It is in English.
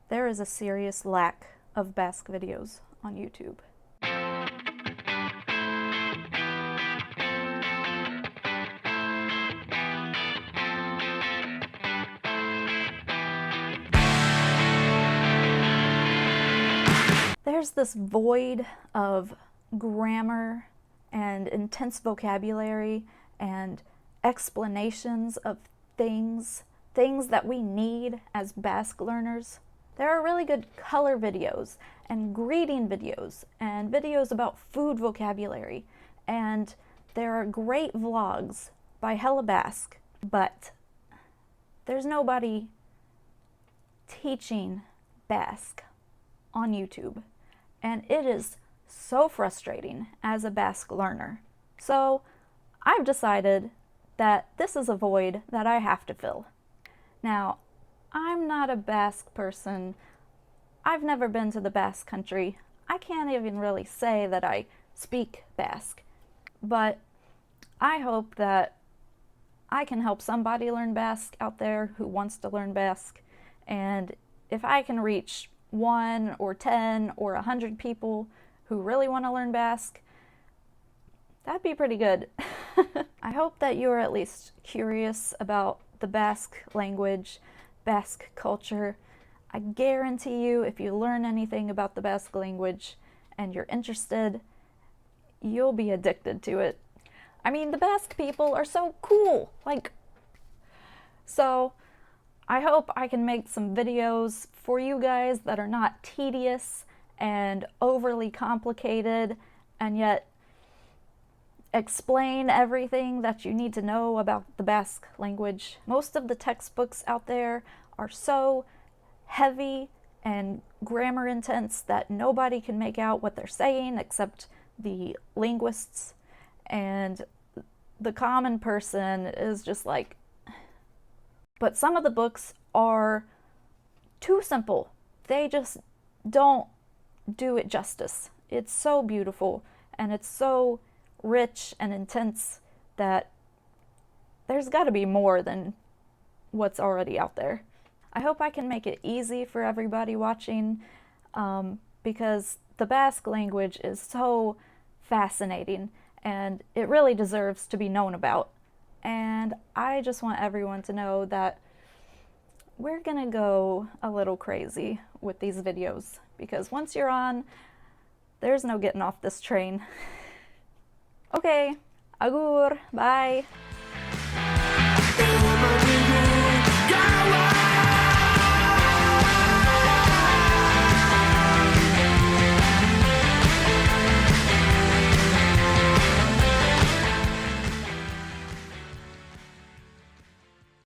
There is a serious lack of Basque videos on YouTube. There's this void of grammar and intense vocabulary and explanations of things that we need as Basque learners. There are really good color videos and greeting videos and videos about food vocabulary, and there are great vlogs by Hella Basque, but there's nobody teaching Basque on YouTube, and it is so frustrating as a Basque learner. So I've decided that this is a void that I have to fill. Now, I'm not a Basque person. I've never been to the Basque country. I can't even really say that I speak Basque, but I hope that I can help somebody learn Basque out there who wants to learn Basque, and if I can reach 1 or 10 or 100 people who really want to learn Basque, that'd be pretty good. I hope that you're at least curious about the Basque language, Basque culture. I guarantee you, if you learn anything about the Basque language and you're interested, you'll be addicted to it. I mean, the Basque people are so cool. So I hope I can make some videos for you guys that are not tedious and overly complicated, and yet explain everything that you need to know about the Basque language. Most of the textbooks out there are so heavy and grammar intense that nobody can make out what they're saying except the linguists, and the common person is just like, but some of the books are too simple. They just don't do it justice. It's so beautiful and it's so rich and intense that there's got to be more than what's already out there. I hope I can make it easy for everybody watching, because the Basque language is so fascinating and it really deserves to be known about. And I just want everyone to know that we're gonna go a little crazy with these videos, because once you're on, there's no getting off this train. Okay, agur, bye.